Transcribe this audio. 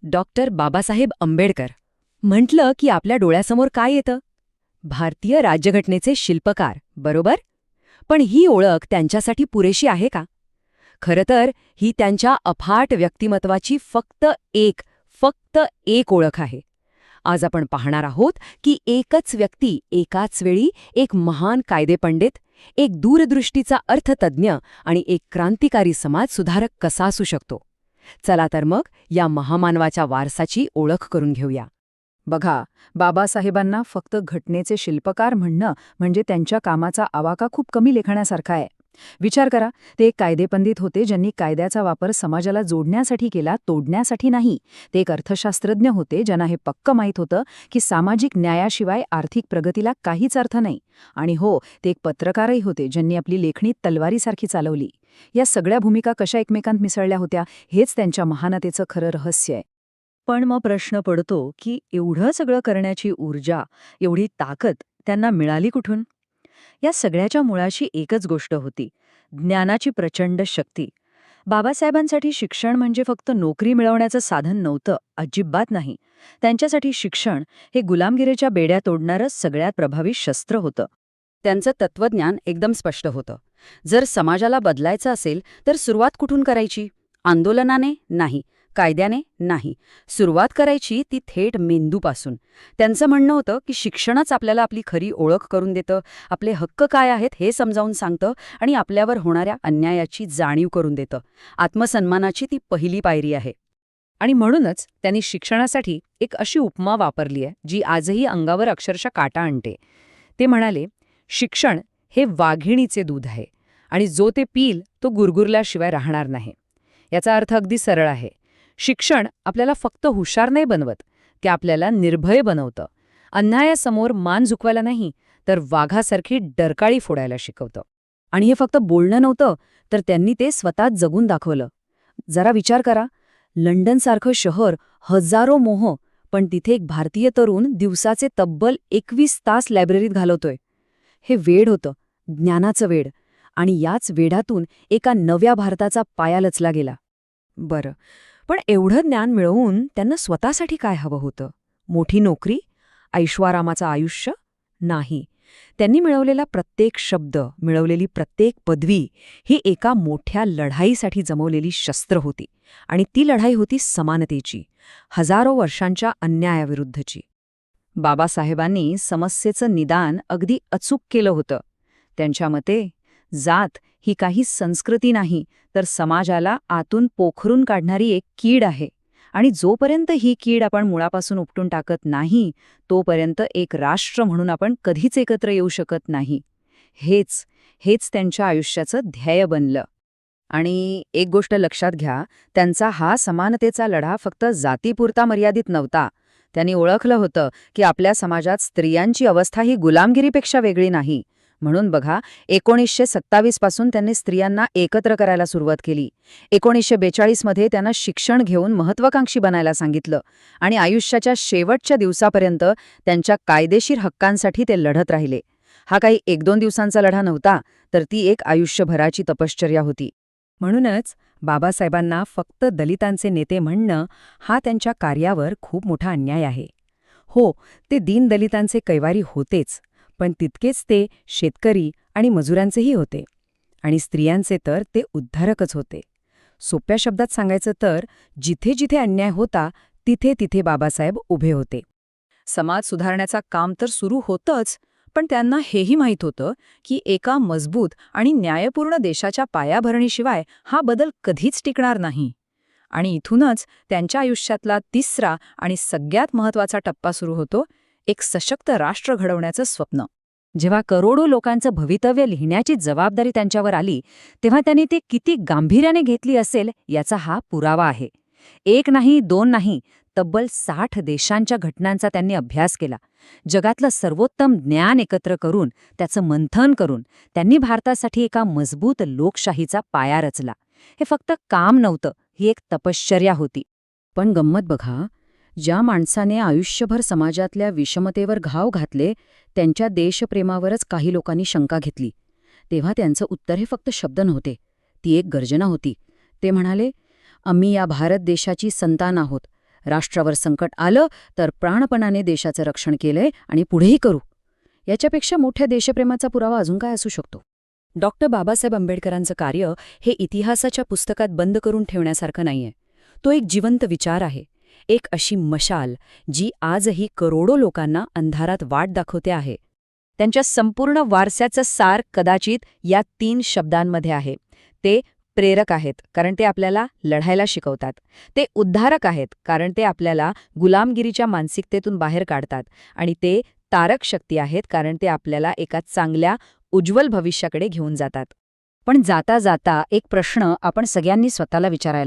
Doctor Babasaheb Ambedkar म्हटलं की आपल्या डोळ्यासमोर काय येतं? भारतीय राज्यघटनेचे शिल्पकार, बरोबर? पण ही ओळख त्यांच्यासाठी पुरेशी आहे का? खरं तर ही त्यांच्या अफाट व्यक्तिमत्वाची फक्त एक ओळख आहे. आज आपण पाहणार आहोत की एकच व्यक्ती एकाच वेळी एक महान कायदेपंडित, एक दूरदृष्टीचा अर्थतज्ज्ञ आणि एक क्रांतिकारी समाजसुधारक कसा असू शकतो. चला तर मग या महामानवाच्या वारसाची ओळख करून घेऊया. बघा, बाबासाहेबांना फक्त घटनेचे शिल्पकार म्हणणं म्हणजे त्यांच्या कामाचा आवाका खूप कमी लेखण्यासारखा आहे. विचार करा, ते एक कायदेपंडित होते ज्यांनी कायद्याचा वापर समाजाला जोडण्यासाठी केला, तोडण्यासाठी नाही. ते एक अर्थशास्त्रज्ञ होते ज्यांना हे पक्क माहीत होतं की सामाजिक न्यायाशिवाय आर्थिक प्रगतीला काहीच अर्थ नाही. आणि हो, ते एक पत्रकारही होते ज्यांनी आपली लेखणी तलवारीसारखी चालवली. या सगळ्या भूमिका कशा एकमेकांत मिसळल्या होत्या, हेच त्यांच्या महानतेचं खरं रहस्य आहे. पण मग प्रश्न पडतो की एवढं सगळं करण्याची ऊर्जा, एवढी ताकद त्यांना मिळाली कुठून? या सगळ्याच्या मुळाशी एकच गोष्ट होती, ज्ञानाची प्रचंड शक्ती. बाबासाहेबांसाठी शिक्षण म्हणजे फक्त नोकरी मिळवण्याचं साधन नव्हतं, अजिबात नाही. त्यांच्यासाठी शिक्षण हे गुलामगिरीच्या बेड्या तोडणारं सगळ्यात प्रभावी शस्त्र होतं. त्यांचं तत्वज्ञान एकदम स्पष्ट होतं. जर समाजाला बदलायचं असेल तर सुरुवात कुठून करायची? आंदोलनाने नाही, कायद्याने नाही. सुरुवात करायची ती थेट मेंदूपासून. त्यांचं म्हणणं होतं की शिक्षणच आपल्याला आपली खरी ओळख करून देतं, आपले हक्क काय आहेत हे समजावून सांगतं आणि आपल्यावर होणाऱ्या अन्यायाची जाणीव करून देतं. आत्मसन्मानाची ती पहिली पायरी आहे. आणि म्हणूनच त्यांनी शिक्षणासाठी एक अशी उपमा वापरली आहे जी आजही अंगावर अक्षरशः काटा आणते. ते म्हणाले, शिक्षण हे वाघिणीचे दूध आहे आणि जो ते पिईल तो गुरगुरल्याशिवाय राहणार नाही. याचा अर्थ अगदी सरळ आहे. शिक्षण आपल्याला फक्त हुशार नाही बनवत, ते आपल्याला निर्भय बनवतं. अन्यायासमोर मान झुकवायला नाही, तर वाघासारखी डरकाळी फोडायला शिकवतं. आणि हे फक्त बोलणं नव्हतं, तर त्यांनी ते स्वतः जगून दाखवलं. जरा विचार करा, लंडनसारखं शहर, हजारो मोह, पण तिथे एक भारतीय तरुण दिवसाचे तब्बल 21 तास लायब्ररीत घालवतोय. हे वेड होतं, ज्ञानाचं वेड. आणि याच वेडातून एका नव्या भारताचा पाया रचला गेला. बरं, पण एवढं ज्ञान मिळवून त्यांना स्वतःसाठी काय हवं होतं? मोठी नोकरी? ऐशोआरामाचं आयुष्य? नाही. त्यांनी मिळवलेला प्रत्येक शब्द, मिळवलेली प्रत्येक पदवी ही एका मोठ्या लढाईसाठी जमवलेली शस्त्र होती. आणि ती लढाई होती समानतेची, हजारो वर्षांच्या अन्यायाविरुद्धची. बाबासाहेबांनी समस्येचं निदान अगदी अचूक केलं होतं. त्यांच्या मते जात ही काही संस्कृती नाही, तर समाजाला आतून पोखरून काढणारी एक कीड आहे. आणि जोपर्यंत ही कीड आपण मुळापासून उपटून टाकत नाही, तोपर्यंत एक राष्ट्र म्हणून आपण कधीच एकत्र येऊ शकत नाही. हेच त्यांच्या आयुष्याचं ध्येय बनलं. आणि एक गोष्ट लक्षात घ्या, त्यांचा हा समानतेचा लढा फक्त जातीपुरता मर्यादित नव्हता. त्यांनी ओळखलं होतं की आपल्या समाजात स्त्रियांची अवस्था ही गुलामगिरीपेक्षा वेगळी नाही. म्हणून बघा, 1927 पासून त्यांनी स्त्रियांना एकत्र करायला सुरुवात केली. 1942 मध्ये त्यांना शिक्षण घेऊन महत्वाकांक्षी बनायला सांगितलं. आणि आयुष्याच्या शेवटच्या दिवसापर्यंत त्यांच्या कायदेशीर हक्कांसाठी ते लढत राहिले. हा काही 1-2 दिवसांचा लढा नव्हता, तर ती एक आयुष्यभराची तपश्चर्या होती. म्हणूनच बाबासाहेबांना फक्त दलितांचे नेते म्हणणं हा त्यांच्या कार्यावर खूप मोठा अन्याय आहे. हो, ते दीनदलितांचे कैवारी होतेच, पण तितकेच ते शेतकरी आणि मजुरांचेही होते. आणि स्त्रियांचे तर ते उद्धारकच होते. सोप्या शब्दात सांगायचं तर जिथे जिथे अन्याय होता, तिथे तिथे बाबासाहेब उभे होते. समाज सुधारण्याचं काम तर सुरू होतंच, पण त्यांना हेही माहीत होतं की एका मजबूत आणि न्यायपूर्ण देशाच्या पायाभरणीशिवाय हा बदल कधीच टिकणार नाही. आणि इथूनच त्यांच्या आयुष्यातला तिसरा आणि सगळ्यात महत्त्वाचा टप्पा सुरू होतो, एक सशक्त राष्ट्र घडवण्याचं स्वप्न. जेव्हा करोडो लोकांचं भवितव्य लिहिण्याची जबाबदारी त्यांच्यावर आली, तेव्हा त्यांनी ते किती गांभीर्याने घेतली असेल याचा हा पुरावा आहे. 1 नाही, 2 नाही, तब्बल 60 देशांच्या घटनांचा त्यांनी अभ्यास केला. जगातलं सर्वोत्तम ज्ञान एकत्र करून, त्याचं मंथन करून त्यांनी भारतासाठी एका मजबूत लोकशाहीचा पाया रचला. हे फक्त काम नव्हतं, ही एक तपश्चर्या होती. पण गंमत बघा, ज्या माणसाने आयुष्यभर समाजातल्या विषमतेवर घाव घातले, त्यांच्या देशप्रेमावरच काही लोकांनी शंका घेतली. तेव्हा त्यांचं उत्तर हे फक्त शब्द नव्हते, ती एक गर्जना होती. ते म्हणाले, आम्ही या भारत देशाची संतान आहोत, राष्ट्रावर संकट आलं तर प्राणपणाने देशाचं रक्षण केलंय आणि पुढेही करू. याच्यापेक्षा मोठ्या देशप्रेमाचा पुरावा अजून काय असू शकतो? डॉक्टर बाबासाहेब आंबेडकरांचं कार्य हे इतिहासाच्या पुस्तकात बंद करून ठेवण्यासारखं नाहीये. तो एक जिवंत विचार आहे, एक अशी मशाल जी आजही करोडो लोकांना अंधारात वाट दाखवते आहे. त्यांच्या संपूर्ण वारसाचं सार कदाचित या 3 शब्दांमध्ये आहे. ते प्रेरक आहेत कारण ते आपल्याला लढायला शिकवतात. ते उद्धारक आहेत कारण ते आपल्याला गुलामगिरीच्या मानसिकतेतून बाहेर काढतात. आणि ते तारक शक्ती आहेत कारण ते आपल्याला एका चांगल्या, उज्ज्वल भविष्याकडे घेऊन जातात. पण जाता जाता एक प्रश्न आपण सगळ्यांनी स्वतःला विचारायला